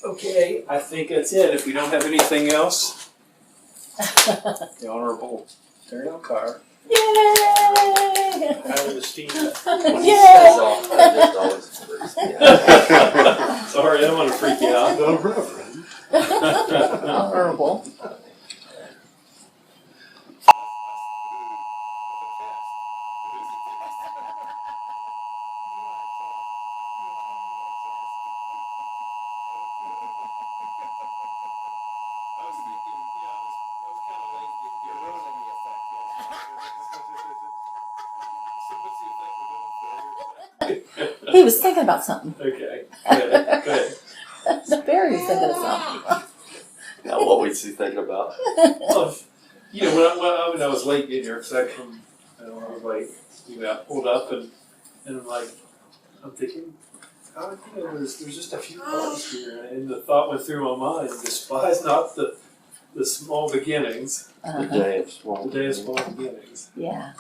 Okay, I think that's it. If we don't have anything else, the Honorable Darrell Carr. Yay! Highly esteemed. Yay! Sorry, I don't want to freak you out. The Reverend. Honorable. He was thinking about something. Okay, good, good. Barry was thinking of something. Now, what was he thinking about? Well, you know, when I was late getting here, because I was like, you know, I pulled up and I'm like, I'm thinking, oh, you know, there's just a few cars here, and the thought went through my mind: despise not the small beginnings. The day of small The day of small beginnings. Yeah.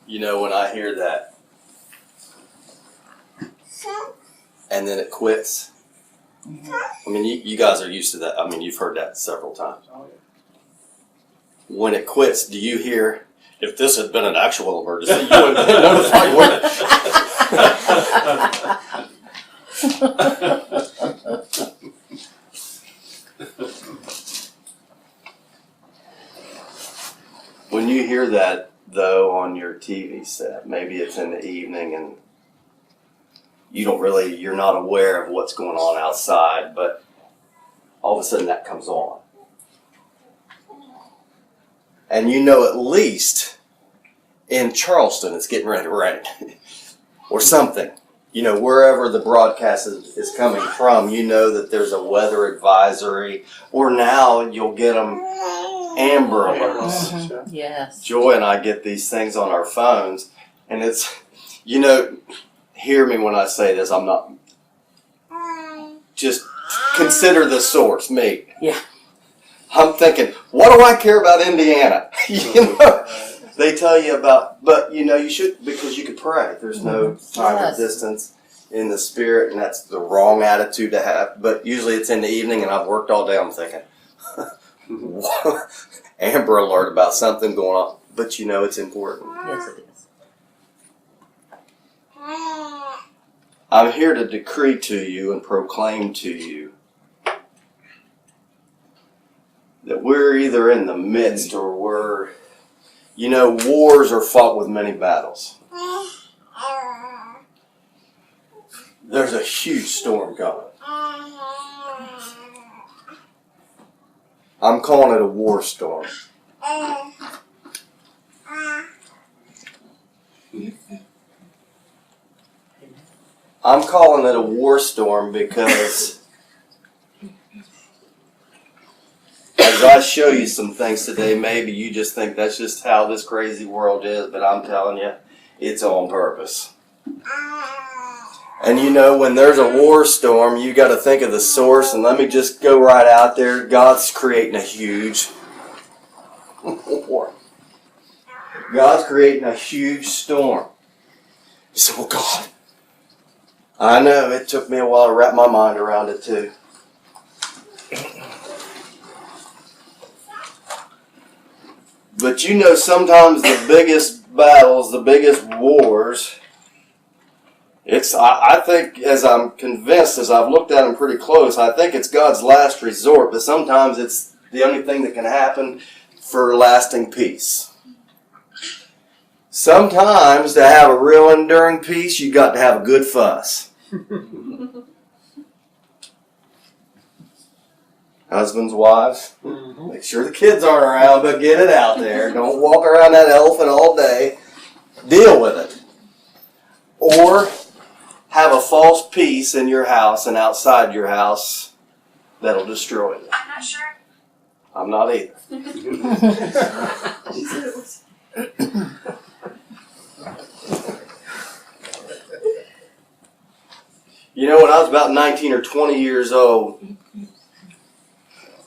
You know, when I hear that, and then it quits. Mm-hmm. I mean, you guys are used to that. I mean, you've heard that several times. Oh, yeah. When it quits, do you hear, if this had been an actual emergency, you would have been notified, wouldn't it? When you hear that, though, on your TV set, maybe it's in the evening and you're not aware of what's going on outside, but all of a sudden that comes on. And you know at least in Charleston it's getting ready to rain or something. You know, wherever the broadcast is coming from, you know that there's a weather advisory, or now you'll get them Amber alerts. Mm-hmm. Yes. Joy and I get these things on our phones, and it's, you know, hear me when I say this, I'm not, just consider the source, me. Yeah. I'm thinking, what do I care about Indiana? You know, they tell you about, but you know, you should, because you could pray. There's no time or Yes. distance in the spirit, and that's the wrong attitude to have. But usually it's in the evening, and I've worked all day, I'm thinking, Amber alert about something going on. But you know, it's important. Yes, it is. I'm here to decree to you and proclaim to you that we're either in the midst or we're, you know, wars are fought with many battles. There's a huge storm coming. I'm calling it a war storm. I'm calling it a war storm because as I show you some things today, maybe you just think that's just how this crazy world is, but I'm telling you, it's on purpose. And you know, when there's a war storm, you got to think of the source, and let me just go right out there. God's creating a huge war. God's creating a huge storm. You say, well, God, I know, it took me a while to wrap my mind around it too. But you know, sometimes the biggest battles, the biggest wars, I think, as I'm convinced, as I've looked at them pretty close, I think it's God's last resort, but sometimes it's the only thing that can happen for lasting peace. Sometimes to have a real enduring peace, you got to have a good fuss. Husbands, wives, make sure the kids aren't around, but get it out there. Don't walk around that elephant all day. Deal with it. Or have a false peace in your house and outside your house that'll destroy you. I'm not sure. I'm not either. You know, when I was about 19 or 20 years old,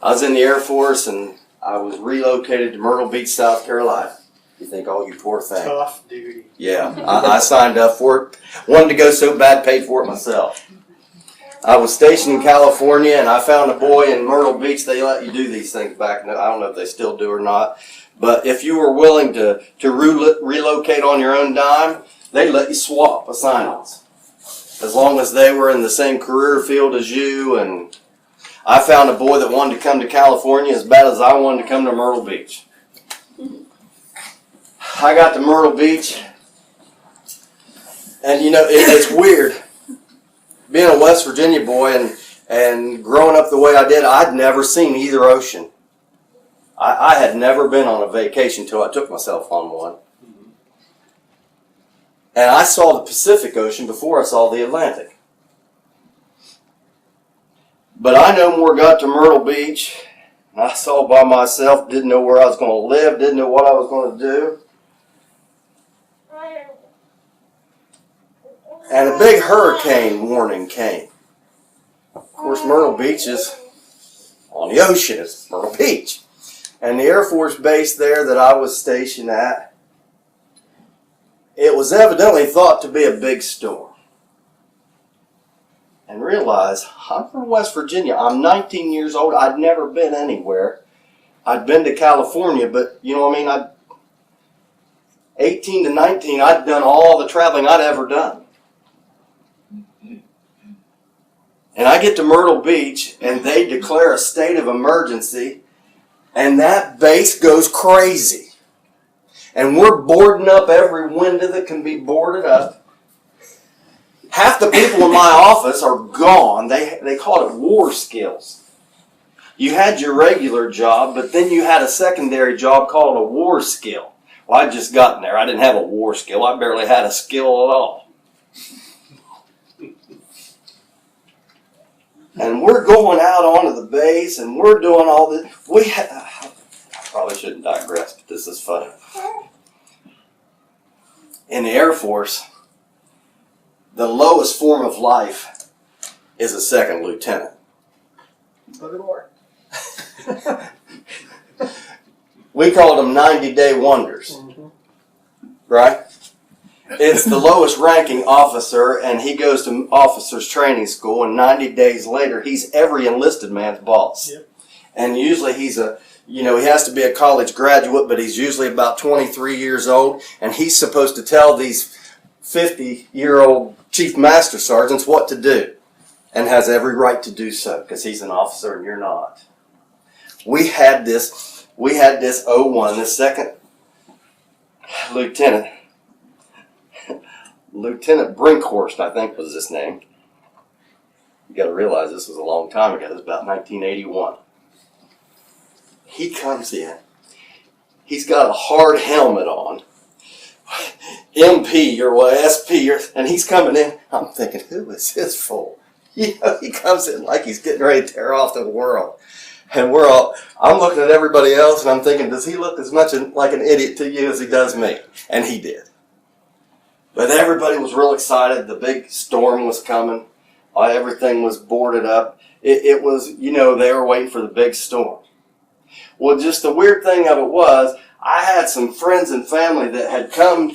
I was in the Air Force and I was relocated to Myrtle Beach, South Carolina. You think, oh, you poor thing. Tough duty. Yeah, I signed up for it. Wanted to go so bad, paid for it myself. I was stationed in California, and I found a boy in Myrtle Beach. They let you do these things back. I don't know if they still do or not. But if you were willing to relocate on your own dime, they let you swap assignments. As long as they were in the same career field as you. And I found a boy that wanted to come to California as bad as I wanted to come to Myrtle Beach. I got to Myrtle Beach, and it's weird. Being a West Virginia boy and growing up the way I did, I'd never seen either ocean. I had never been on a vacation until I took myself on one. And I saw the Pacific Ocean before I saw the Atlantic. But I no more got to Myrtle Beach, and I saw by myself, didn't know where I was going to live, didn't know what I was going to do. And a big hurricane warning came. Of course, Myrtle Beach is on the ocean. It's Myrtle Beach. And the Air Force base there that I was stationed at, it was evidently thought to be a big storm. And realize, I'm from West Virginia. I'm 19 years old. I'd never been anywhere. I'd been to California, but 18 to 19, I'd done all the traveling I'd ever done. And I get to Myrtle Beach, and they declare a state of emergency, and that base goes crazy. And we're boarding up every window that can be boarded up. Half the people in my office are gone. They call it war skills. You had your regular job, but then you had a secondary job called a war skill. Well, I'd just gotten there. I didn't have a war skill. I barely had a skill at all. And we're going out onto the base, and we're doing all this. I probably shouldn't digress, but this is funny. In the Air Force, the lowest form of life is a second lieutenant. We called them 90-day wonders, right? It's the lowest ranking officer, and he goes to officers training school, and 90 days later, he's every enlisted man's boss. Yep. And usually he has to be a college graduate, but he's usually about 23 years old, and he's supposed to tell these 50-year-old chief master sergeants what to do, and has every right to do so, because he's an officer and you're not. We had this 01, this second lieutenant, Lieutenant Brinkhorst, I think was his name. You got to realize this was a long time ago. It was about 1981. He comes in. He's got a hard helmet on. MP or what, SP, and he's coming in. I'm thinking, who is this fool? He comes in like he's getting ready to tear off the world. And I'm looking at everybody else, and I'm thinking, does he look as much like an idiot to you as he does me? And he did. But everybody was real excited. The big storm was coming. Everything was boarded up. It was, they were waiting for the big storm. Well, just the weird thing of it was, I had some friends and family that had come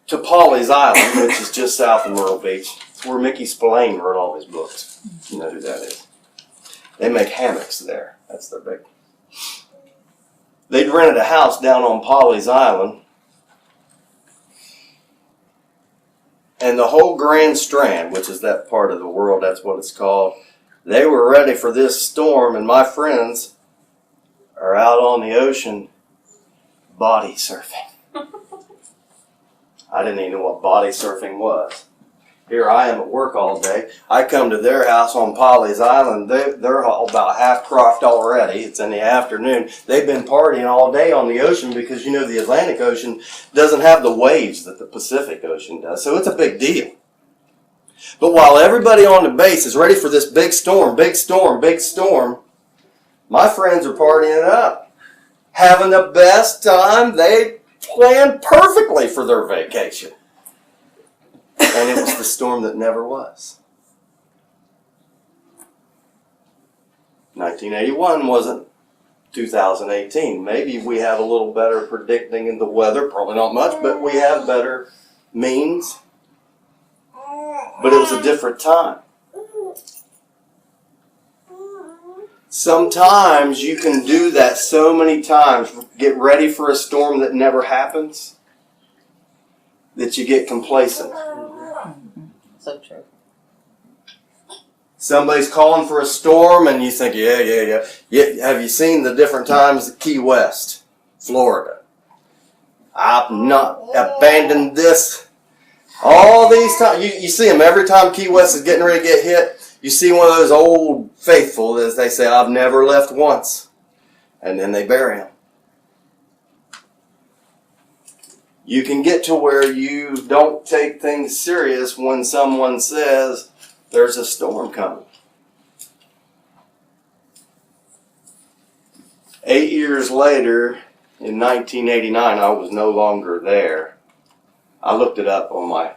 to Pawleys Island, which is just south of Myrtle Beach. It's where Mickey Spillane wrote all his books. You know who that is. They make hammocks there. That's their big. They'd rented a house down on Pawleys Island. And the whole Grand Strand, which is that part of the world, that's what it's called, they were ready for this storm, and my friends are out on the ocean body surfing. I didn't even know what body surfing was. Here I am at work all day. I come to their house on Pawleys Island. They're all about half-crocked already. It's in the afternoon. They've been partying all day on the ocean because, the Atlantic Ocean doesn't have the waves that the Pacific Ocean does. So it's a big deal. But while everybody on the base is ready for this big storm, my friends are partying it up. Having the best time. They planned perfectly for their vacation. And it was the storm that never was. 1981 wasn't 2018. Maybe we have a little better predicting in the weather. Probably not much, but we have better means. But it was a different time. Sometimes you can do that so many times, get ready for a storm that never happens, that you get complacent. So true. Somebody's calling for a storm and you think, yeah. Have you seen the different times at Key West, Florida? I've not abandoned this. All these times, you see them every time Key West is getting ready to get hit. You see one of those old faithful, as they say, I've never left once. And then they bury them. You can get to where you don't take things serious when someone says there's a storm coming. 8 years later, in 1989, I was no longer there. I looked it up on my...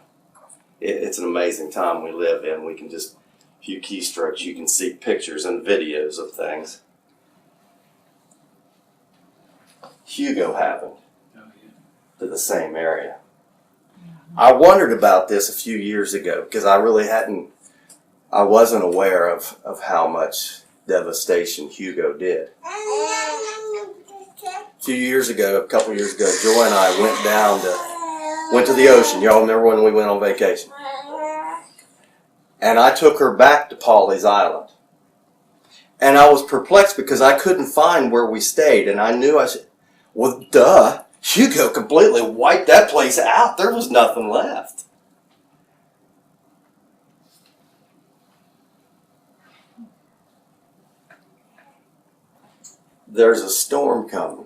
It's an amazing time we live in. We can just... A few keystrokes, you can see pictures and videos of things. Hugo happened to the same area. I wondered about this a few years ago because I wasn't aware of how much devastation Hugo did. A couple years ago, Joy and I went to the ocean. Y'all remember when we went on vacation? And I took her back to Pawleys Island. And I was perplexed because I couldn't find where we stayed. And I knew, I said, well, duh, Hugo completely wiped that place out. There was nothing left. There's a storm coming.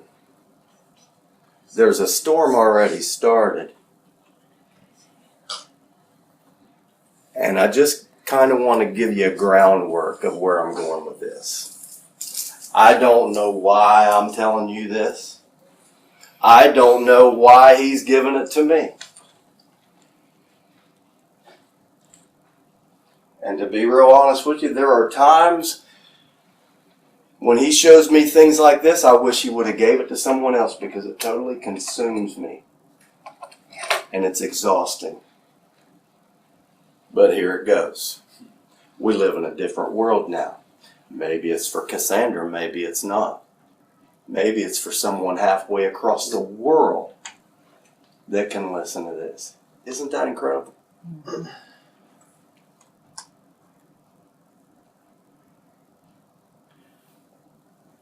There's a storm already started. And I just kind of want to give you a groundwork of where I'm going with this. I don't know why I'm telling you this. I don't know why he's given it to me. And to be real honest with you, there are times when he shows me things like this, I wish he would have gave it to someone else because it totally consumes me. And it's exhausting. But here it goes. We live in a different world now. Maybe it's for Cassandra, maybe it's not. Maybe it's for someone halfway across the world that can listen to this. Isn't that incredible? Mm-hmm.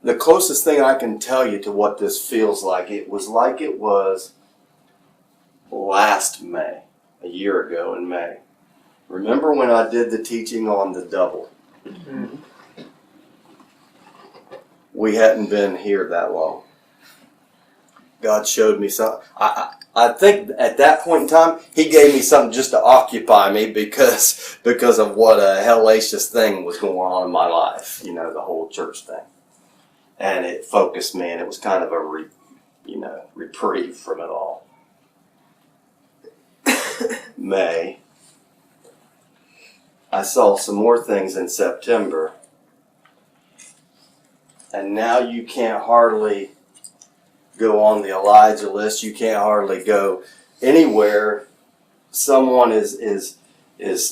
The closest thing I can tell you to what this feels like it was last May, a year ago in May. Remember when I did the teaching on the double? Mm-hmm. We hadn't been here that long. God showed me something. I think at that point in time, He gave me something just to occupy me because of what a hellacious thing was going on in my life. You know, the whole church thing. And it focused me, and it was kind of a reprieve from it all. May. I saw some more things in September. And now you can't hardly go on the Elijah list. You can't hardly go anywhere. Someone is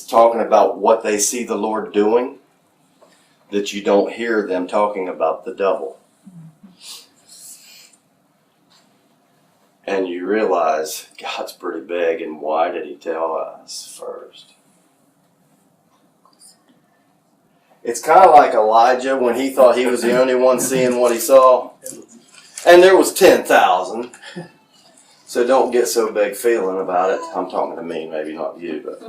talking about what they see the Lord doing, that you don't hear them talking about the double. And you realize God's pretty big, and why did He tell us first? It's kind of like Elijah when he thought he was the only one seeing what he saw. And there was 10,000. So don't get so big feeling about it. I'm talking to me, maybe not you, but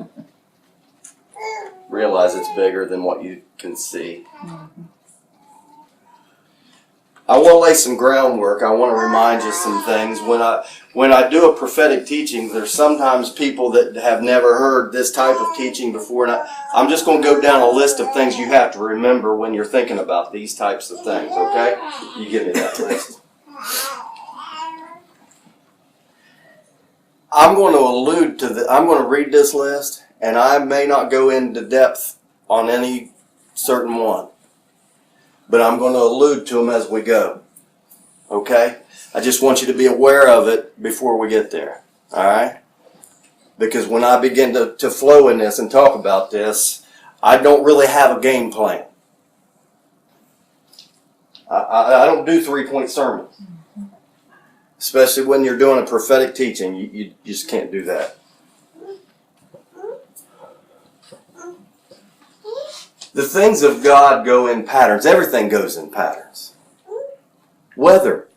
realize it's bigger than what you can see. I want to lay some groundwork. I want to remind you some things. When I do a prophetic teaching, there's sometimes people that have never heard this type of teaching before. And I'm just going to go down a list of things you have to remember when you're thinking about these types of things, okay? You give me that list. I'm going to read this list, and I may not go into depth on any certain one. But I'm going to allude to them as we go. Okay? I just want you to be aware of it before we get there. Alright? Because when I begin to flow in this and talk about this, I don't really have a game plan. I don't do 3-point sermons. Especially when you're doing a prophetic teaching. You just can't do that. The things of God go in patterns. Everything goes in patterns. Weather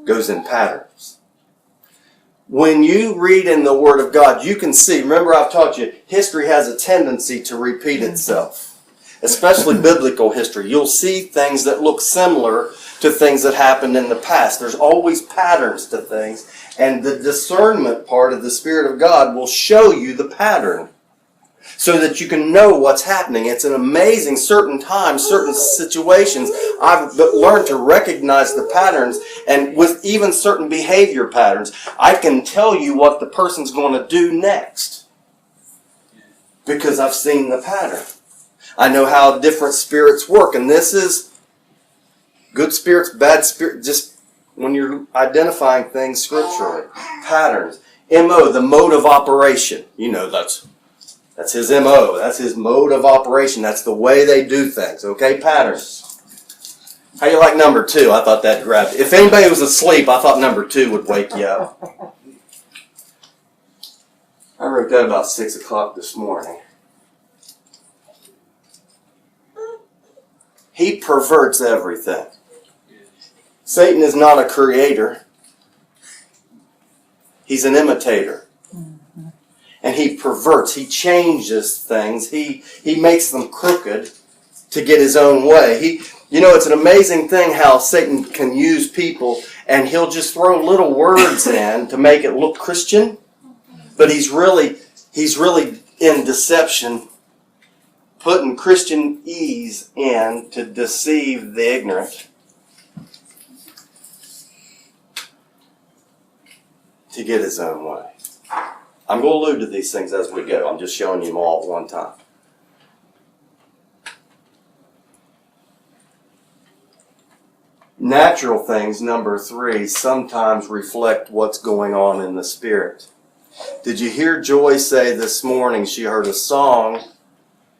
goes in patterns. When you read in the Word of God, you can see, remember I've taught you, history has a tendency to repeat itself. Especially biblical history. You'll see things that look similar to things that happened in the past. There's always patterns to things. And the discernment part of the Spirit of God will show you the pattern, so that you can know what's happening. It's an amazing certain times, certain situations. I've learned to recognize the patterns, and with even certain behavior patterns, I can tell you what the person's going to do next. Because I've seen the pattern. I know how different spirits work, and this is good spirits, bad spirits, just when you're identifying things scripturally. Patterns. M.O., the mode of operation. You know, that's his M.O. That's his mode of operation. That's the way they do things. Okay? Patterns. How you like number 2? I thought that grabbed it. If anybody was asleep, I thought number 2 would wake you up. I wrote that about 6 o'clock this morning. He perverts everything. Satan is not a creator. He's an imitator. And he perverts, he changes things, he makes them crooked to get his own way. It's an amazing thing how Satan can use people, and he'll just throw little words in to make it look Christian, but he's really in deception, putting Christianese in to deceive the ignorant, to get his own way. I'm going to allude to these things as we go. I'm just showing you them all at one time. Natural things, number 3, sometimes reflect what's going on in the spirit. Did you hear Joy say this morning she heard a song,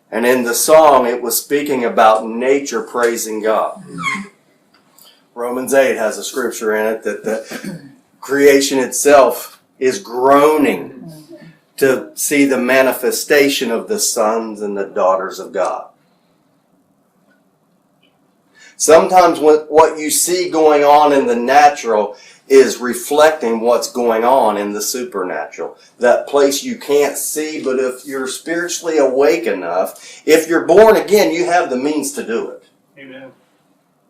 and in the song it was speaking about nature praising God? Romans 8 has a scripture in it that the creation itself is groaning to see the manifestation of the sons and the daughters of God. Sometimes what you see going on in the natural is reflecting what's going on in the supernatural. That place you can't see, but if you're spiritually awake enough, if you're born again, you have the means to do it. Amen.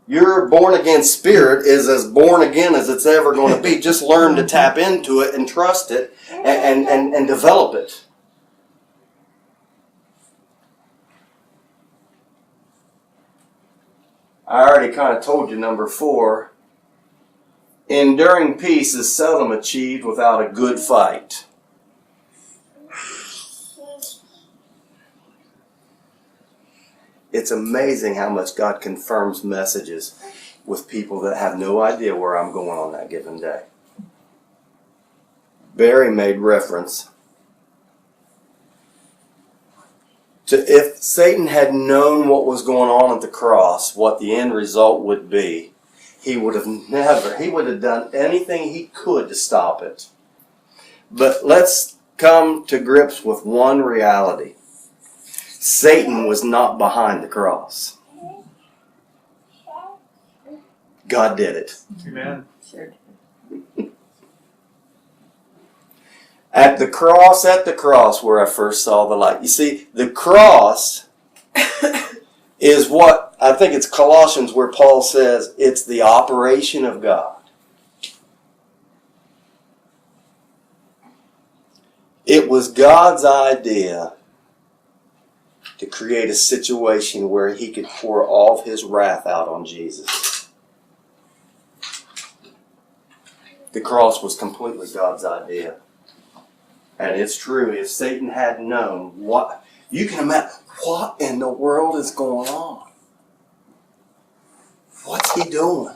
Your born again spirit is as born again as it's ever going to be. Just learn to tap into it and trust it and develop it. I already kind of told you number 4. Enduring peace is seldom achieved without a good fight. It's amazing how much God confirms messages with people that have no idea where I'm going on that given day. Barry made reference to if Satan had known what was going on at the cross, what the end result would be, he would have done anything he could to stop it. But let's come to grips with one reality. Satan was not behind the cross. God did it. Amen. Sure. At the cross where I first saw the light. You see, the cross is what, I think it's Colossians where Paul says, it's the operation of God. It was God's idea to create a situation where he could pour all of his wrath out on Jesus. The cross was completely God's idea. And it's true, if Satan had known what, you can imagine, what in the world is going on? What's he doing?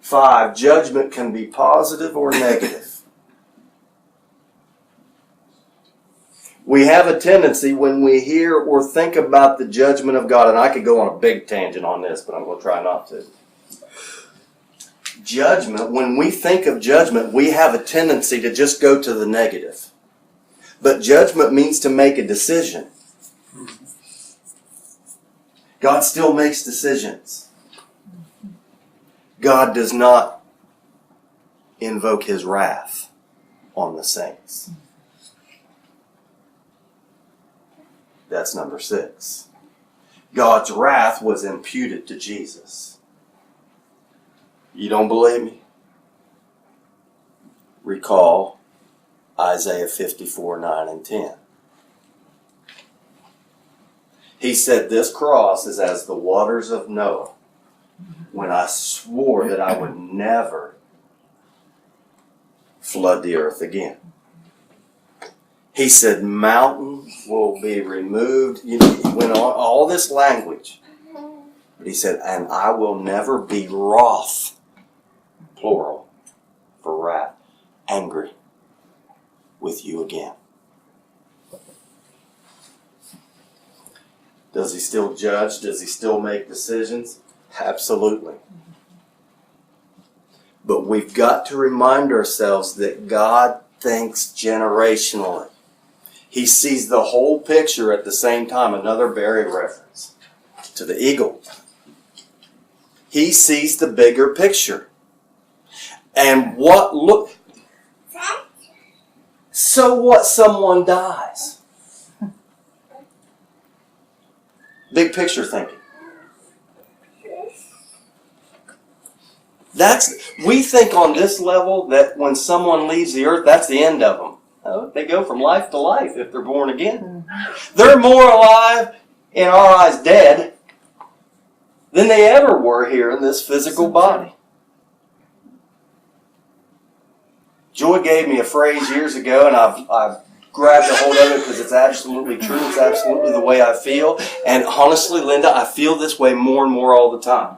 Five, judgment can be positive or negative. We have a tendency when we hear or think about the judgment of God, and I could go on a big tangent on this, but I'm going to try not to. Judgment, when we think of judgment, we have a tendency to just go to the negative. But judgment means to make a decision. God still makes decisions. God does not invoke His wrath on the saints. That's number 6. God's wrath was imputed to Jesus. You don't believe me? Recall Isaiah 54, 9 and 10. He said, this cross is as the waters of Noah, when I swore that I would never flood the earth again. He said, mountains will be removed. He went on all this language. But he said, and I will never be wroth, plural, for wrath, angry with you again. Does He still judge? Does He still make decisions? Absolutely. But we've got to remind ourselves that God thinks generationally. He sees the whole picture at the same time. Another Barry reference to the eagle. He sees the bigger picture. And so what someone dies? Big picture thinking. We think on this level that when someone leaves the earth, that's the end of them. Oh, they go from life to life if they're born again. They're more alive, in our eyes dead, than they ever were here in this physical body. Joy gave me a phrase years ago, and I've grabbed a hold of it because it's absolutely true. It's absolutely the way I feel. And honestly, Linda, I feel this way more and more all the time.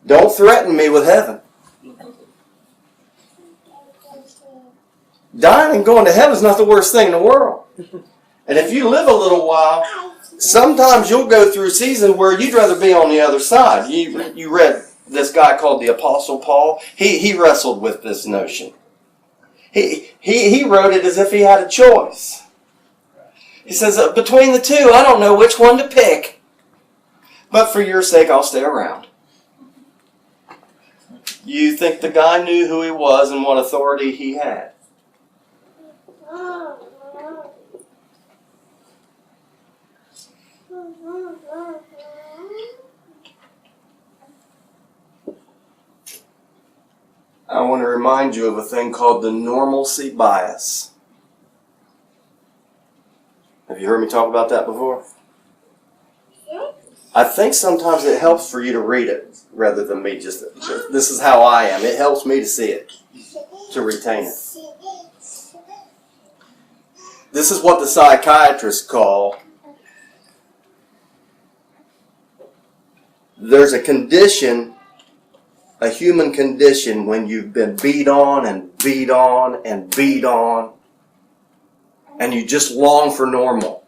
Don't threaten me with heaven. Dying and going to heaven is not the worst thing in the world. And if you live a little while, sometimes you'll go through seasons where you'd rather be on the other side. You read this guy called the Apostle Paul. He wrestled with this notion. He wrote it as if he had a choice. He says, between the two, I don't know which one to pick. But for your sake, I'll stay around. You think the guy knew who he was and what authority he had? I want to remind you of a thing called the Normalcy Bias. Have you heard me talk about that before? I think sometimes it helps for you to read it rather than me just this is how I am. It helps me to see it, to retain it. This is what the psychiatrists call, there's a condition, a human condition, when you've been beat on and beat on and beat on, and you just long for normal.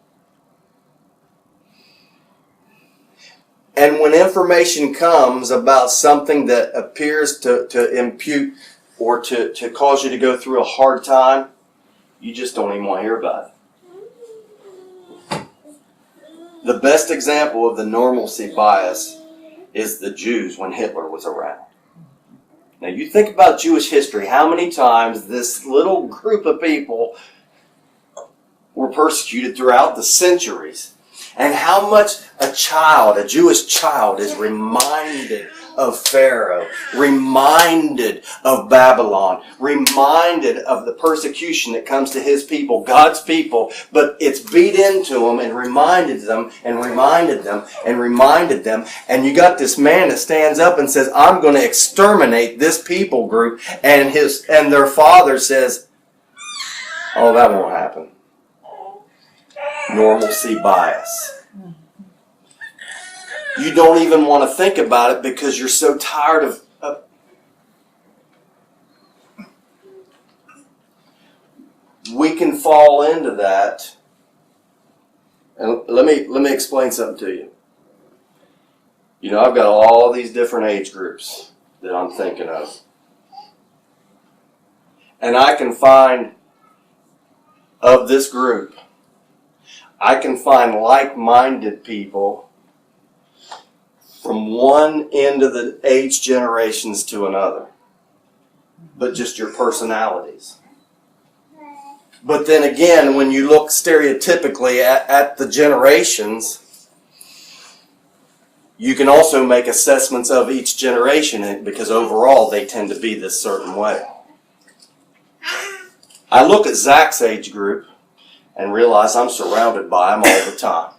And when information comes about something that appears to impute or to cause you to go through a hard time, you just don't even want to hear about it. The best example of the normalcy bias is the Jews when Hitler was around. Now you think about Jewish history, how many times this little group of people were persecuted throughout the centuries. And how much a Jewish child, is reminded of Pharaoh, reminded of Babylon, reminded of the persecution that comes to his people, God's people, but it's beat into them and reminded them and reminded them and reminded them. And you got this man that stands up and says, I'm going to exterminate this people group, and their father says, oh, that won't happen. Normalcy bias. You don't even want to think about it because you're so tired of we can fall into that. And let me explain something to you. You know, I've got all these different age groups that I'm thinking of. And I can find, of this group, I can find like-minded people from one end of the age generations to another. But just your personalities. But then again, when you look stereotypically at the generations, you can also make assessments of each generation because overall they tend to be this certain way. I look at Zach's age group and realize I'm surrounded by them all the time.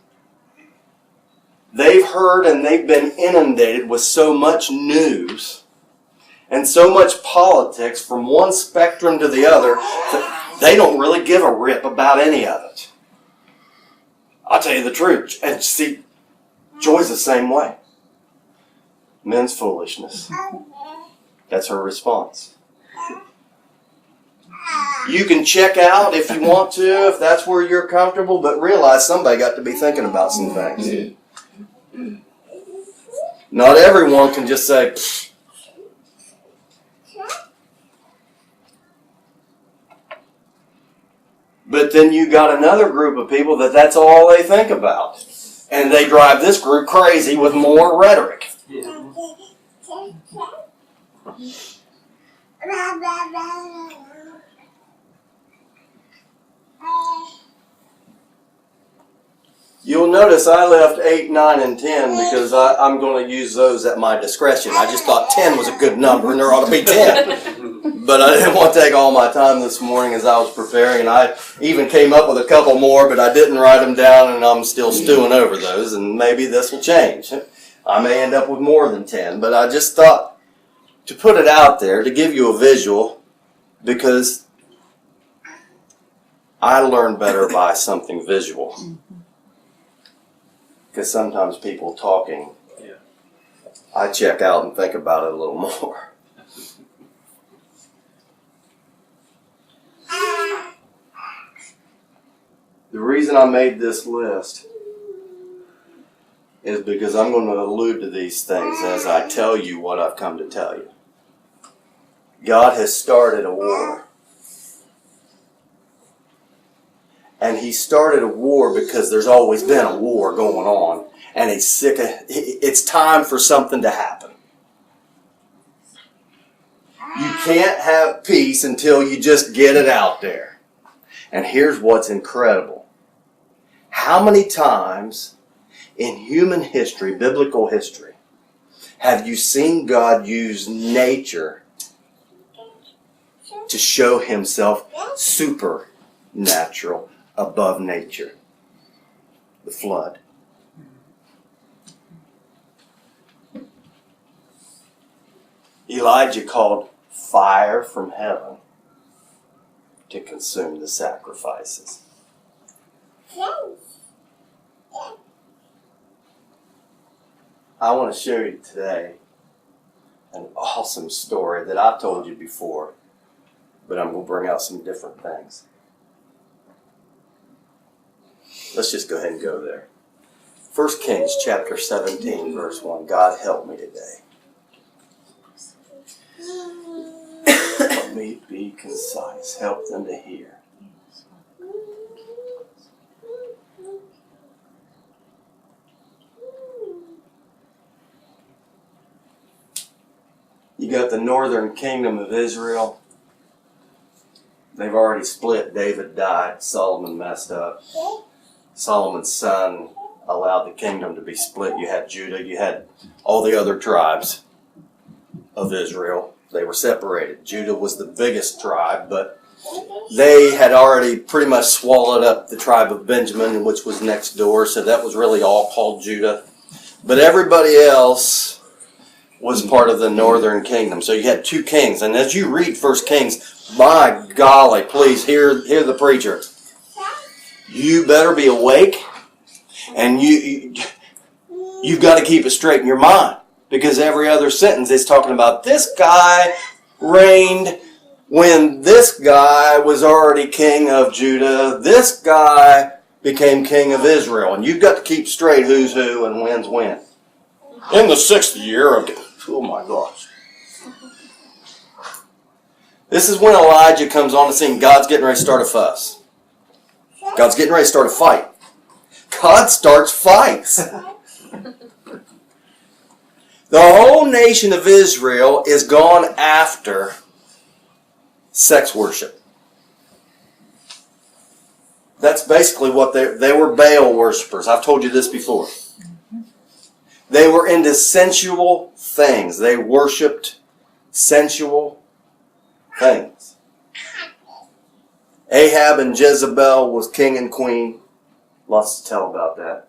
They've heard and they've been inundated with so much news and so much politics from one spectrum to the other that they don't really give a rip about any of it. I'll tell you the truth. And see, Joy's the same way. Men's foolishness. That's her response. You can check out if you want to, if that's where you're comfortable, but realize somebody got to be thinking about some things. Not everyone can just say, pfft. But then you got another group of people that's all they think about. And they drive this group crazy with more rhetoric. Yeah. You'll notice I left 8, 9, and 10 because I'm going to use those at my discretion. I just thought 10 was a good number and there ought to be 10. But I didn't want to take all my time this morning as I was preparing. And I even came up with a couple more, but I didn't write them down and I'm still stewing over those. And maybe this will change. I may end up with more than 10. But I just thought to put it out there, to give you a visual, because I learn better by something visual. Because sometimes people talking, I check out and think about it a little more. The reason I made this list is because I'm going to allude to these things as I tell you what I've come to tell you. God has started a war. And he started a war because there's always been a war going on. And he's sick of, it's time for something to happen. You can't have peace until you just get it out there. And here's what's incredible. How many times in human history, biblical history, have you seen God use nature to show himself supernatural? Above nature. The flood. Elijah called fire from heaven to consume the sacrifices. I want to show you today an awesome story that I've told you before, but I'm going to bring out some different things. Let's just go ahead and go there. 1 Kings chapter 17, verse 1. God help me today. Help me be concise. Help them to hear. You got the northern kingdom of Israel. They've already split. David died. Solomon messed up. Solomon's son allowed the kingdom to be split. You had Judah, you had all the other tribes of Israel. They were separated. Judah was the biggest tribe, but they had already pretty much swallowed up the tribe of Benjamin, which was next door, so that was really all called Judah. But everybody else was part of the northern kingdom. So you had two kings, and as you read 1 Kings, my golly, please hear the preacher. You better be awake, and you've got to keep it straight in your mind, because every other sentence is talking about this guy reigned when this guy was already king of Judah, this guy became king of Israel. And you've got to keep straight who's who and when's when. In the 6th year of... Oh my gosh. This is when Elijah comes on the scene. God's getting ready to start a fuss. God's getting ready to start a fight. God starts fights. The whole nation of Israel is gone after sex worship. That's basically what they were Baal worshipers. I've told you this before. They were into sensual things. They worshipped sensual things. Ahab and Jezebel was king and queen. Lots to tell about that.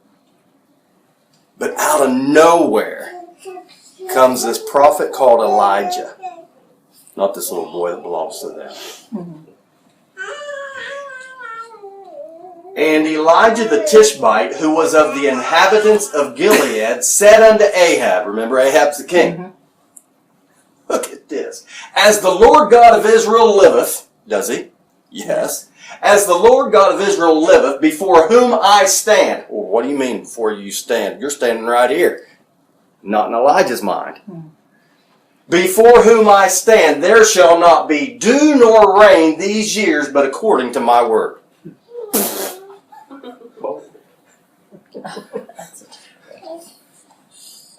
But out of nowhere comes this prophet called Elijah. Not this little boy that belongs to them. And Elijah the Tishbite, who was of the inhabitants of Gilead, said unto Ahab, remember Ahab's the king. Look at this. As the Lord God of Israel liveth, does he? Yes. As the Lord God of Israel liveth, before whom I stand. Well, what do you mean before you stand? You're standing right here. Not in Elijah's mind. Before whom I stand, there shall not be dew nor rain these years, but according to my word.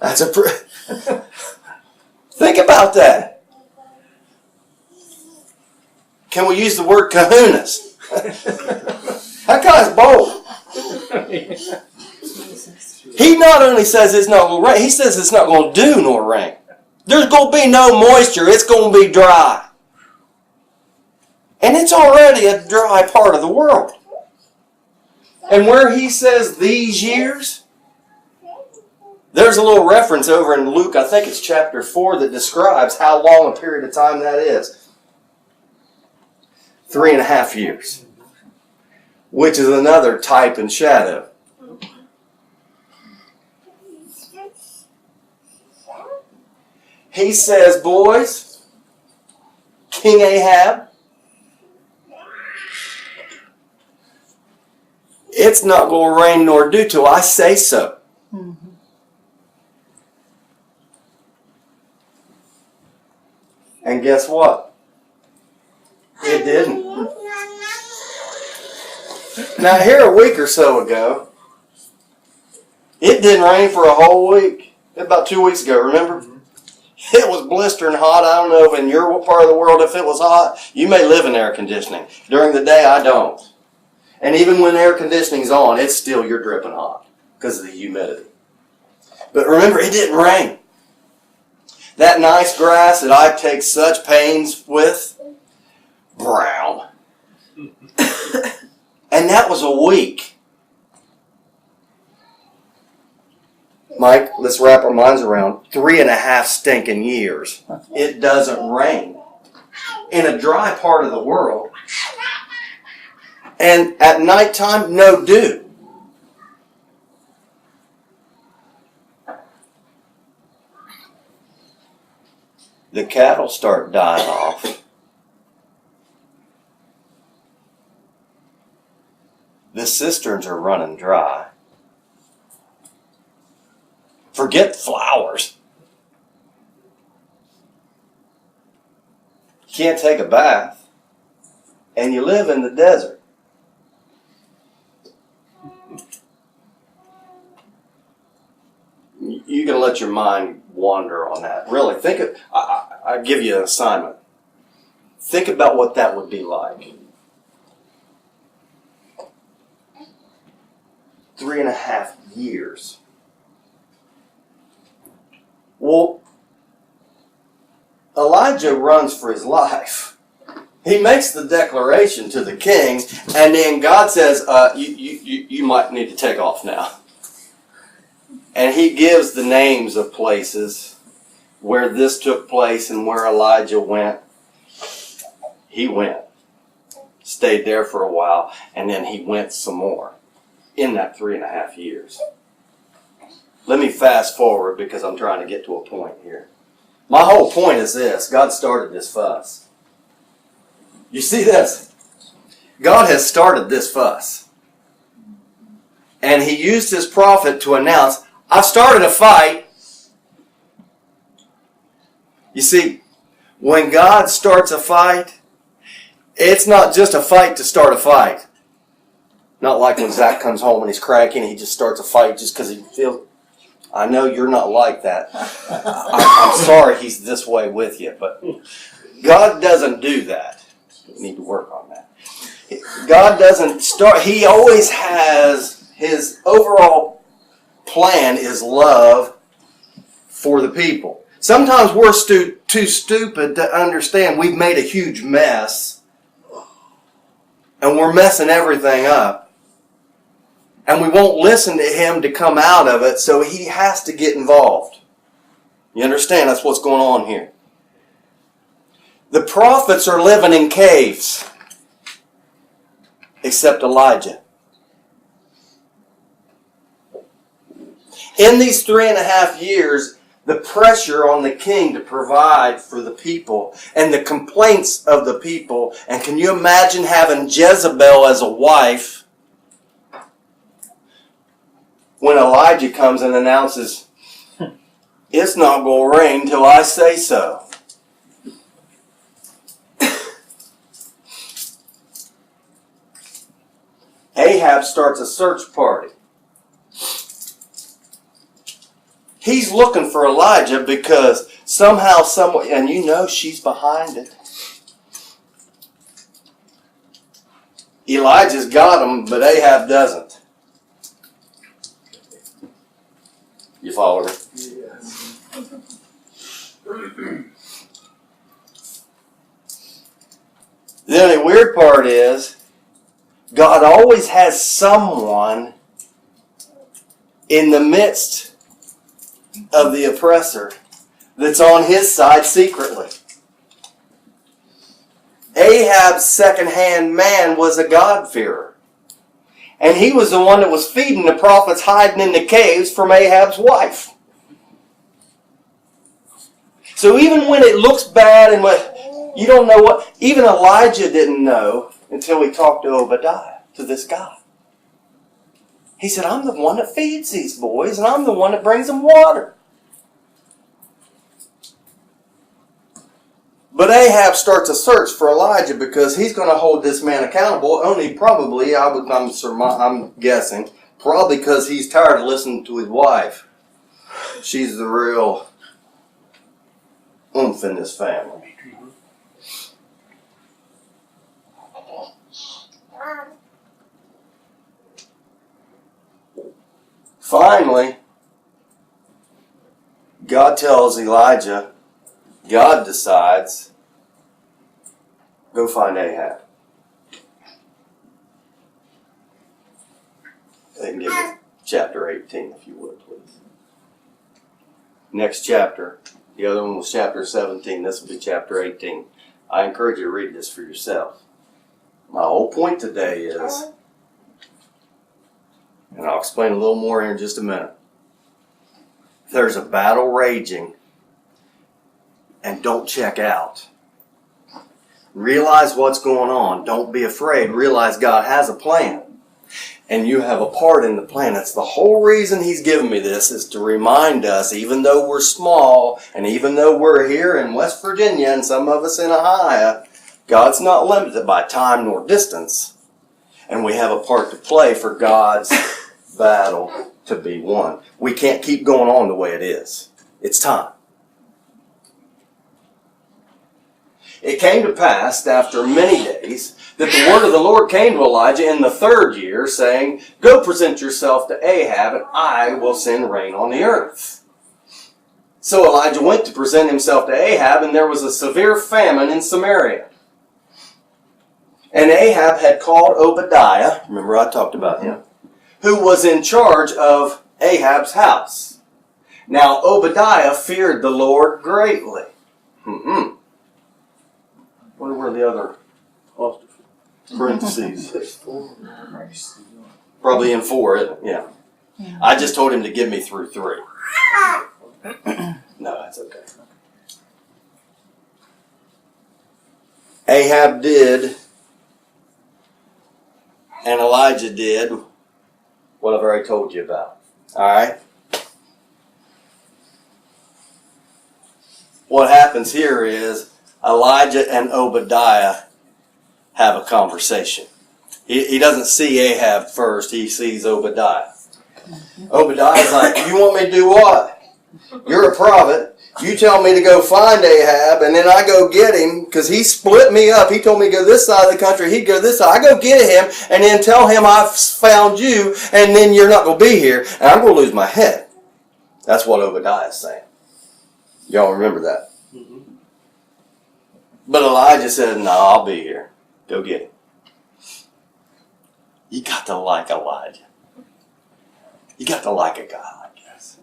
That's a think about that. Can we use the word kahunas? That guy's bold. He not only says it's not going to rain, he says it's not going to dew nor rain. There's going to be no moisture. It's going to be dry. And it's already a dry part of the world. And where he says these years, there's a little reference over in Luke, I think it's chapter 4, that describes how long a period of time that is. 3.5 years. Which is another type and shadow. He says, boys, King Ahab, it's not going to rain nor dew till I say so. And guess what? It didn't. Now here a week or so ago, it didn't rain for a whole week. About 2 weeks ago, remember? It was blistering hot. I don't know if in your part of the world if it was hot. You may live in air conditioning. During the day, I don't. And even when air conditioning's on, it's still, you're dripping hot because of the humidity. But remember, it didn't rain. That nice grass that I take such pains with, brown. And that was a week. Mike, let's wrap our minds around 3.5 stinking years. It doesn't rain in a dry part of the world. And at nighttime, no dew. The cattle start dying off. The cisterns are running dry. Forget flowers. Can't take a bath. And you live in the desert. You can let your mind wander on that. Really, I give you an assignment. Think about what that would be like. 3.5 years. Well, Elijah runs for his life. He makes the declaration to the king, and then God says, you might need to take off now. And he gives the names of places where this took place and where Elijah went. He went. Stayed there for a while, and then he went some more in that 3.5 years. Let me fast forward because I'm trying to get to a point here. My whole point is this. God started this fuss. You see this? God has started this fuss. And he used his prophet to announce, I've started a fight. You see, when God starts a fight, it's not just a fight to start a fight. Not like when Zach comes home and he's cracking and he just starts a fight just because he feels... I know you're not like that. I'm sorry he's this way with you, but God doesn't do that. We need to work on that. God doesn't start... He always has... His overall plan is love for the people. Sometimes we're too stupid to understand we've made a huge mess and we're messing everything up. And we won't listen to him to come out of it, so he has to get involved. You understand? That's what's going on here. The prophets are living in caves, except Elijah. In these 3.5 years, the pressure on the king to provide for the people and the complaints of the people. And can you imagine having Jezebel as a wife when Elijah comes and announces, it's not going to rain till I say so. Ahab starts a search party. He's looking for Elijah because somehow, someway, and you know she's behind it. Elijah's got him, but Ahab doesn't. You follow me? Yes. The only weird part is, God always has someone in the midst of the oppressor that's on his side secretly. Ahab's second-hand man was a God-fearer. And he was the one that was feeding the prophets hiding in the caves from Ahab's wife. So even when it looks bad and what you don't know what, even Elijah didn't know until he talked to Obadiah, to this guy. He said, I'm the one that feeds these boys and I'm the one that brings them water. But Ahab starts a search for Elijah because he's going to hold this man accountable. Only probably, I'm guessing, probably because he's tired of listening to his wife. She's the real oomph in this family. Finally, God tells Elijah, God decides, go find Ahab. And give me chapter 18, if you would, please. Next chapter. The other one was chapter 17. This will be chapter 18. I encourage you to read this for yourself. My whole point today is, and I'll explain a little more here in just a minute. There's a battle raging, and don't check out. Realize what's going on. Don't be afraid. Realize God has a plan. And you have a part in the plan. That's the whole reason he's given me this, is to remind us, even though we're small, and even though we're here in West Virginia, and some of us in Ohio, God's not limited by time nor distance. And we have a part to play for God's battle to be won. We can't keep going on the way it is. It's time. It came to pass after many days that the word of the Lord came to Elijah in the 3rd year, saying, go present yourself to Ahab, and I will send rain on the earth. So Elijah went to present himself to Ahab, and there was a severe famine in Samaria. And Ahab had called Obadiah, remember I talked about him, who was in charge of Ahab's house. Now Obadiah feared the Lord greatly. Wonder where the other parentheses. Probably in 4, isn't it? Yeah. I just told him to get me through 3. No, that's okay. Ahab did and Elijah did what I've already told you about. Alright? What happens here is Elijah and Obadiah have a conversation. He doesn't see Ahab first, he sees Obadiah. Obadiah's like, you want me to do what? You're a prophet. You tell me to go find Ahab, and then I go get him, because he split me up. He told me to go this side of the country, he'd go this side. I go get him, and then tell him I've found you, and then you're not going to be here, and I'm going to lose my head. That's what Obadiah is saying. Y'all remember that? Mm-hmm. But Elijah said, no, I'll be here. Go get him. You got to like Elijah. You got to like a guy like this.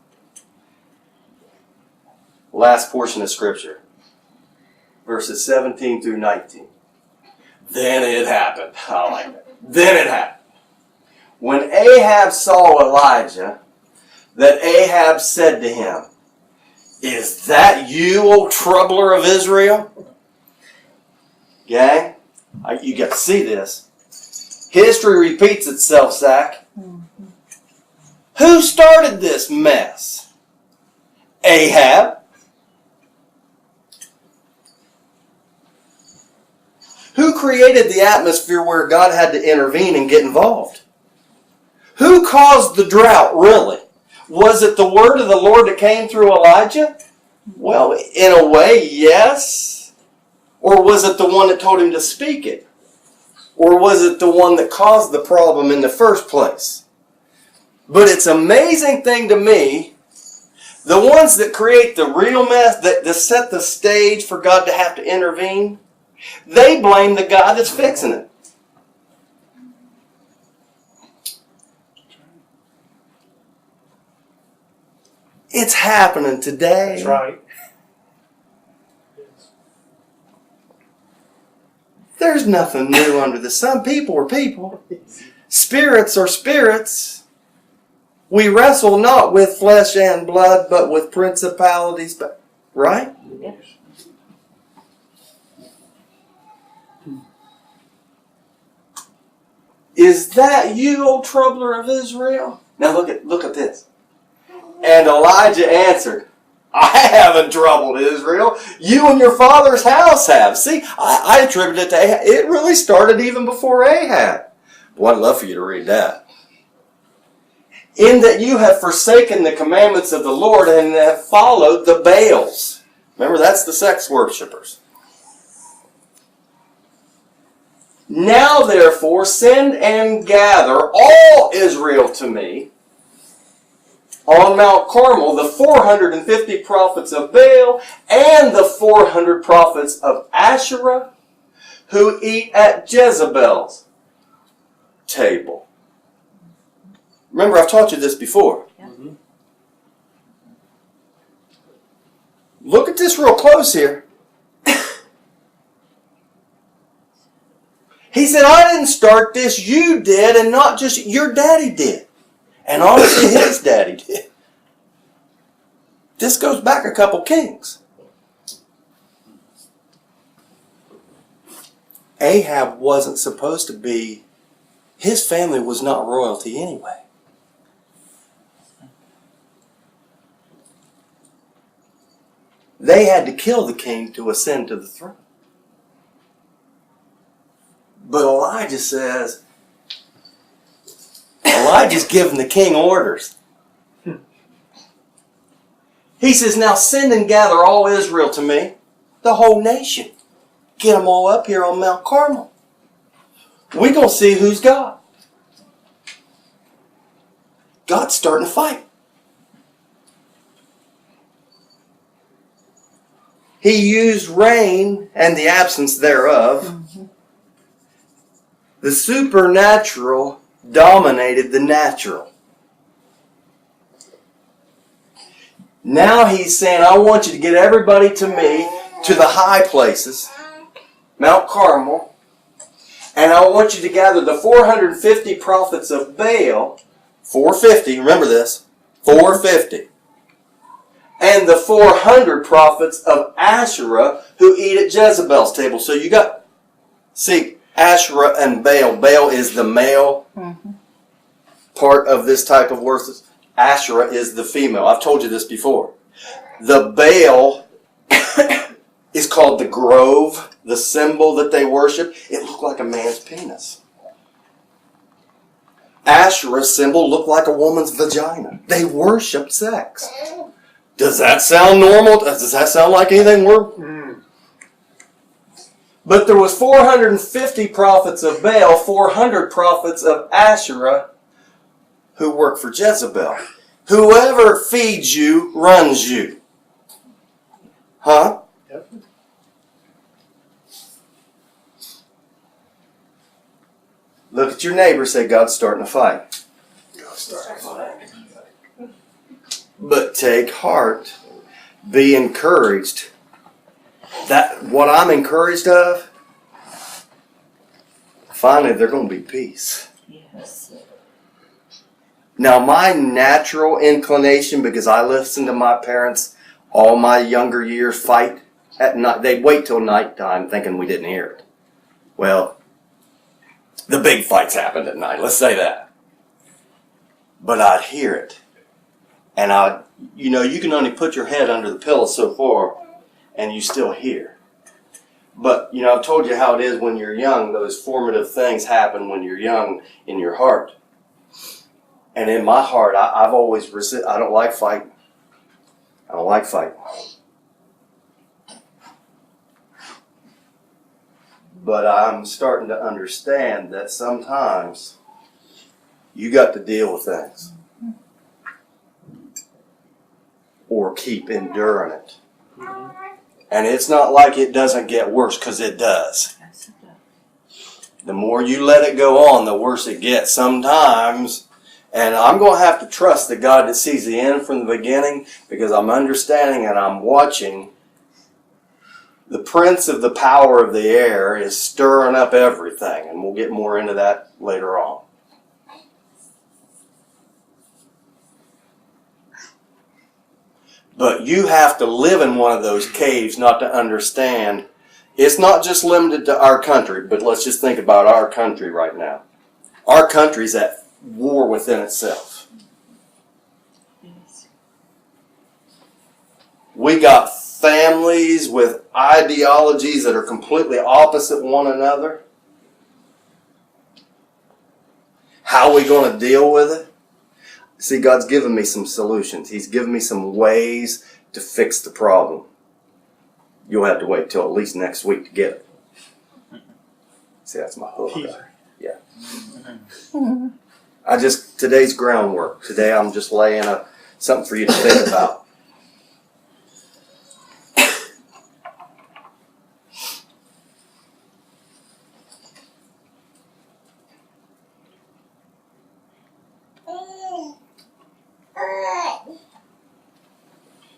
Last portion of Scripture. Verses 17 through 19. Then it happened. I like that. Then it happened. When Ahab saw Elijah, that Ahab said to him, is that you, O troubler of Israel? Gang, you got to see this. History repeats itself, Zach. Mm-hmm. Who started this mess? Ahab. Who created the atmosphere where God had to intervene and get involved? Who caused the drought, really? Was it the word of the Lord that came through Elijah? Well, in a way, yes. Or was it the one that told him to speak it? Or was it the one that caused the problem in the first place? But it's an amazing thing to me, the ones that create the real mess, that set the stage for God to have to intervene, they blame the guy that's fixing it. It's happening today. That's right. There's nothing new under the sun. People are people. Spirits are spirits. We wrestle not with flesh and blood, but with principalities. Right? Yep. Is that you, O troubler of Israel? Now look at this. And Elijah answered, I haven't troubled Israel. You and your father's house have. See, I attribute it to Ahab. It really started even before Ahab. Boy, I'd love for you to read that. In that you have forsaken the commandments of the Lord and have followed the Baals. Remember, that's the sex worshippers. Now, therefore, send and gather all Israel to me on Mount Carmel, the 450 prophets of Baal and the 400 prophets of Asherah who eat at Jezebel's table. Remember, I've taught you this before. Yeah. Mm-hmm. Look at this real close here. He said, I didn't start this, you did, and not just your daddy did. And honestly, his daddy did. This goes back a couple kings. Ahab wasn't supposed to be, his family was not royalty anyway. They had to kill the king to ascend to the throne. But Elijah says, Elijah's giving the king orders. He says, now send and gather all Israel to me, the whole nation. Get them all up here on Mount Carmel. We're going to see who's God. God's starting to fight. He used rain and the absence thereof. Mm-hmm. The supernatural dominated the natural. Now he's saying, I want you to get everybody to me, to the high places, Mount Carmel, and I want you to gather the 450 prophets of Baal, 450, remember this, 450, and the 400 prophets of Asherah who eat at Jezebel's table. So you got See, Asherah and Baal. Baal is the male part of this type of worship. Asherah is the female. I've told you this before. The Baal is called the grove, the symbol that they worship. It looked like a man's penis. Asherah's symbol looked like a woman's vagina. They worshiped sex. Does that sound normal? Does that sound like anything we're... But there was 450 prophets of Baal, 400 prophets of Asherah who worked for Jezebel. Whoever feeds you runs you. Huh? Yep. Look at your neighbor, say, God's starting a fight. God's starting a fight. But take heart. Be encouraged. That what I'm encouraged of, finally there's going to be peace. Yes. Now my natural inclination, because I listened to my parents all my younger years fight at night. They'd wait till nighttime thinking we didn't hear it. Well, the big fights happened at night, let's say that. But I'd hear it. And you can only put your head under the pillow so far and you still hear. But, I've told you how it is when you're young. Those formative things happen when you're young in your heart. And in my heart, I've always resisted. I don't like fighting. I don't like fighting. But I'm starting to understand that sometimes you got to deal with things. Or keep enduring it. And it's not like it doesn't get worse, because it does. The more you let it go on, the worse it gets sometimes. And I'm going to have to trust the God that sees the end from the beginning, because I'm understanding and I'm watching. The prince of the power of the air is stirring up everything, and we'll get more into that later on. But you have to live in one of those caves not to understand. It's not just limited to our country, but let's just think about our country right now. Our country's at war within itself. Yes. We got families with ideologies that are completely opposite one another. How are we going to deal with it? See, God's given me some solutions. He's given me some ways to fix the problem. You'll have to wait till at least next week to get it. See, that's my hook. Yeah. Today's groundwork. Today I'm just laying something for you to think about.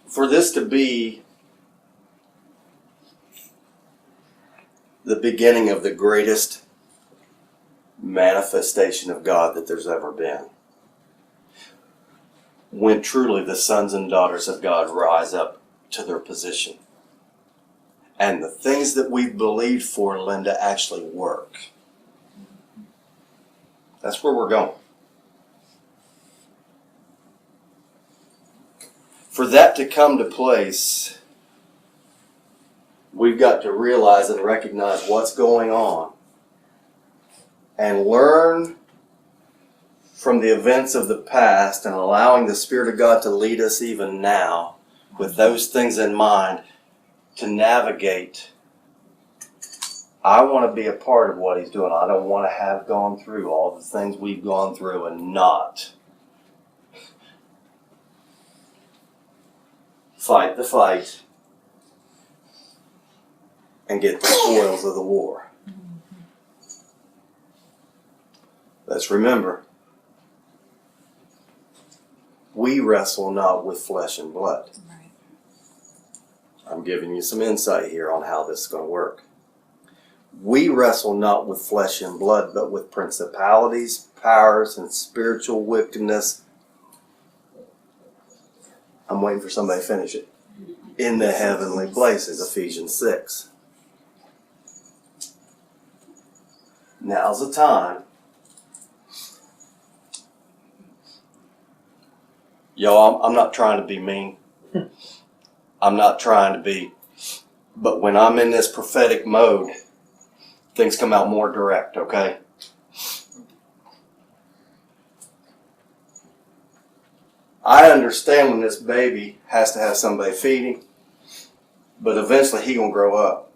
For this to be the beginning of the greatest manifestation of God that there's ever been, when truly the sons and daughters of God rise up to their position, and the things that we've believed for, Linda, actually work. That's where we're going. For that to come to place, we've got to realize and recognize what's going on and learn from the events of the past, and allowing the Spirit of God to lead us even now with those things in mind to navigate. I want to be a part of what He's doing. I don't want to have gone through all the things we've gone through and not fight the fight and get the spoils of the war. Let's remember, we wrestle not with flesh and blood. Right. I'm giving you some insight here on how this is going to work. We wrestle not with flesh and blood, but with principalities, powers, and spiritual wickedness. I'm waiting for somebody to finish it. In the heavenly places, Ephesians 6. Now's the time. Y'all, I'm not trying to be mean. I'm not trying to be. But when I'm in this prophetic mode, things come out more direct, okay? I understand when this baby has to have somebody feed him, but eventually he gonna grow up.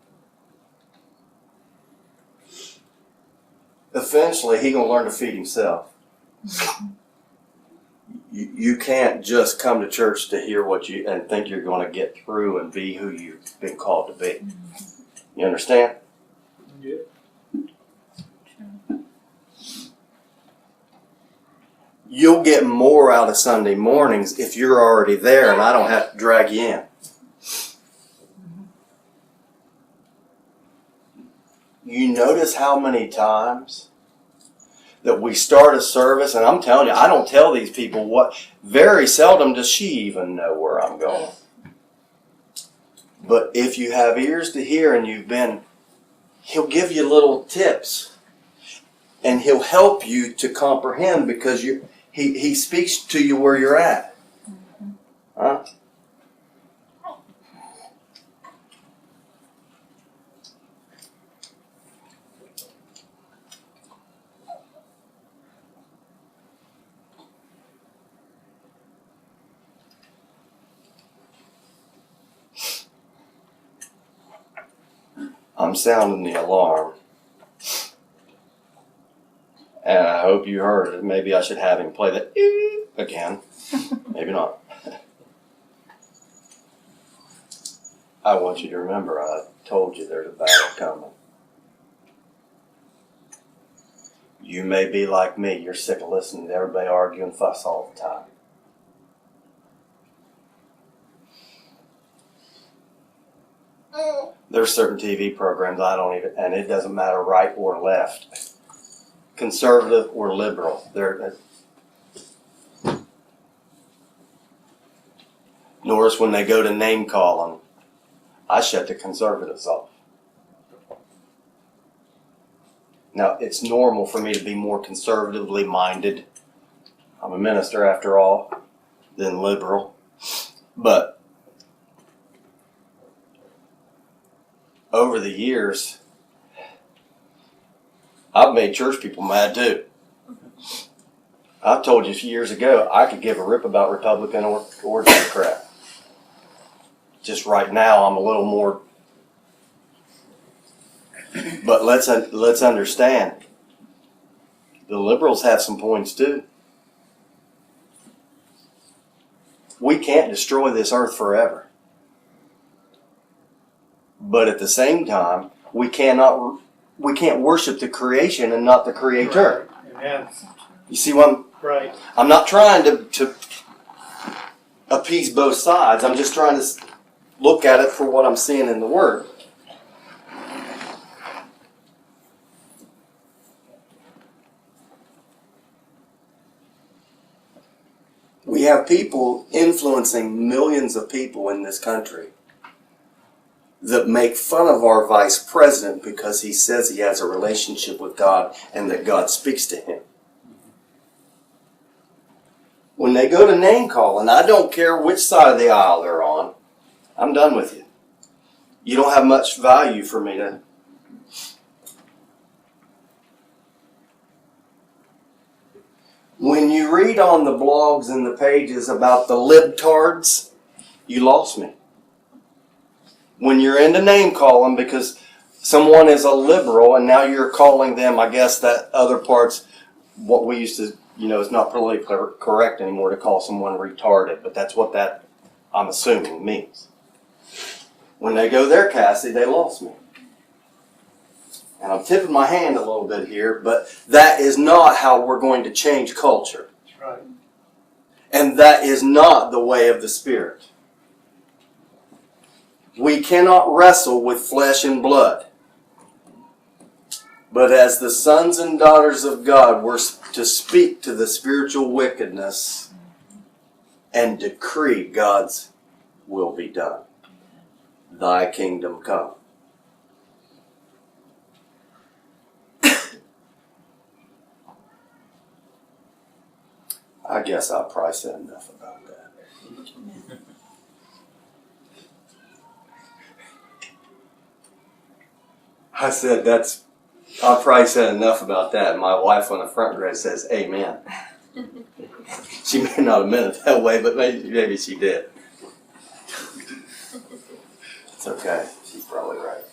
Eventually he gonna learn to feed himself. You can't just come to church to hear what you and think you're gonna get through and be who you've been called to be. You understand? Yeah. You'll get more out of Sunday mornings if you're already there and I don't have to drag you in. You notice how many times that we start a service, and I'm telling you, I don't tell these people what, very seldom does she even know where I'm going. But if you have ears to hear and you've been, he'll give you little tips and he'll help you to comprehend because he speaks to you where you're at. Huh? I'm sounding the alarm. And I hope you heard it. Maybe I should have him play that again. Maybe not. I want you to remember, I told you there's a battle coming. You may be like me. You're sick of listening to everybody argue and fuss all the time. There's certain TV programs I don't even, and it doesn't matter right or left, conservative or liberal. Notice when they go to name calling, I shut the conservatives off. Now, it's normal for me to be more conservatively minded. I'm a minister after all, than liberal. But over the years, I've made church people mad too. I've told you years ago, I could give a rip about Republican or Democrat. Just right now, I'm a little more. But let's understand, the liberals have some points too. We can't destroy this earth forever. But at the same time, we can't worship the creation and not the creator. Right. Amen. You see what Right. I'm not trying to appease both sides. I'm just trying to look at it for what I'm seeing in the Word. We have people influencing millions of people in this country that make fun of our vice president because he says he has a relationship with God and that God speaks to him. When they go to name calling, I don't care which side of the aisle they're on, I'm done with you. You don't have much value for me to. When you read on the blogs and the pages about the libtards, you lost me. When you're into name calling because someone is a liberal and now you're calling them, I guess that other part's what we used to, it's not politically correct anymore to call someone retarded, but that's what that, I'm assuming, means. When they go there, Cassie, they lost me. And I'm tipping my hand a little bit here, but that is not how we're going to change culture. That's right. And that is not the way of the Spirit. We cannot wrestle with flesh and blood. But as the sons and daughters of God, we're to speak to the spiritual wickedness and decree God's will be done. Thy kingdom come. I guess I've probably said enough about that. I said I've probably said enough about that. And my wife on the front row says, amen. She may not have meant it that way, but maybe she did. It's okay. She's probably right.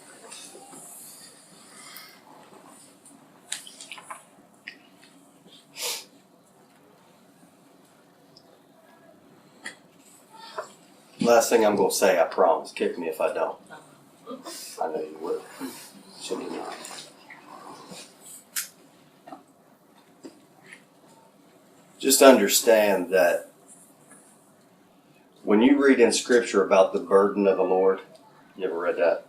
Last thing I'm going to say, I promise. Kick me if I don't. I know you would. Shouldn't you? Just understand that when you read in Scripture about the burden of the Lord, you ever read that?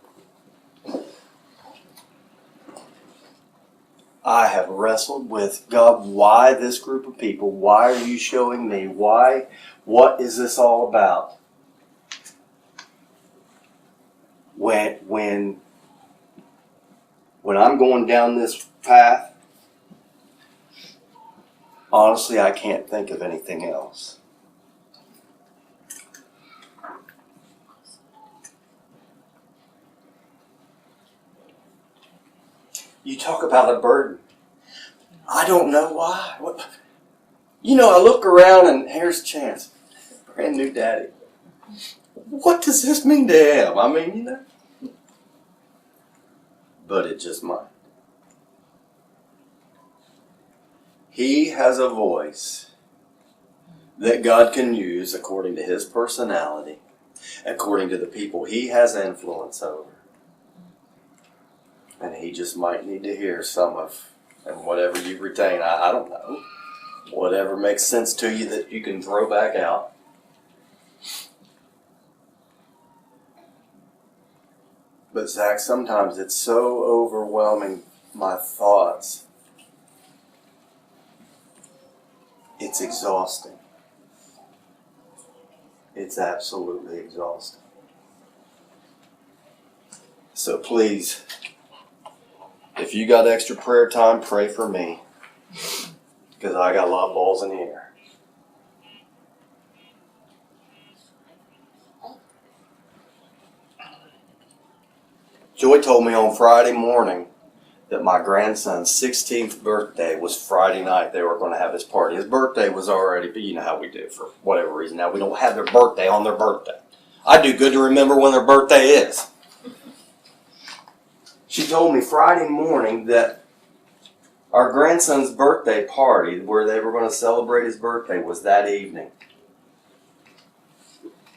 I have wrestled with God, why this group of people? Why are you showing me? Why? What is this all about? When I'm going down this path, honestly, I can't think of anything else. You talk about a burden. I don't know why. I look around and here's Chance, brand new daddy. What does this mean to him? I mean, But it just might. He has a voice that God can use according to his personality, according to the people he has influence over. And he just might need to hear some of, and whatever you retain, I don't know, whatever makes sense to you that you can throw back out. But Zach, sometimes it's so overwhelming, my thoughts. It's exhausting. It's absolutely exhausting. So please, if you got extra prayer time, pray for me. Because I got a lot of balls in the air. Joy told me on Friday morning that my grandson's 16th birthday was Friday night. They were going to have his party. His birthday was already, but you know how we do for whatever reason. Now, we don't have their birthday on their birthday. I do good to remember when their birthday is. She told me Friday morning that our grandson's birthday party, where they were going to celebrate his birthday, was that evening.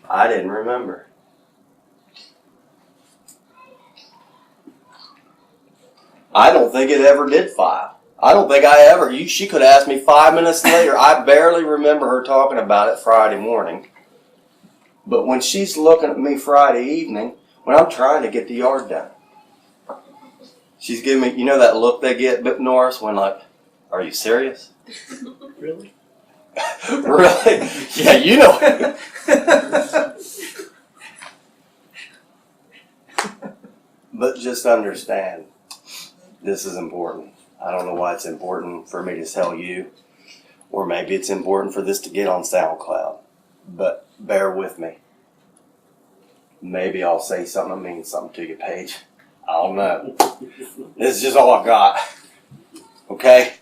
I didn't remember. I don't think it ever did 5. I don't think I ever. She could have asked me 5 minutes later. I barely remember her talking about it Friday morning. But when she's looking at me Friday evening, when I'm trying to get the yard done, she's giving me, that look they get, Bip Norris, when like, are you serious? Really? Really? Yeah, you know. But just understand, this is important. I don't know why it's important for me to tell you, or maybe it's important for this to get on SoundCloud. But bear with me. Maybe I'll say something that means something to you, Paige. I don't know. This is just all I got. Okay?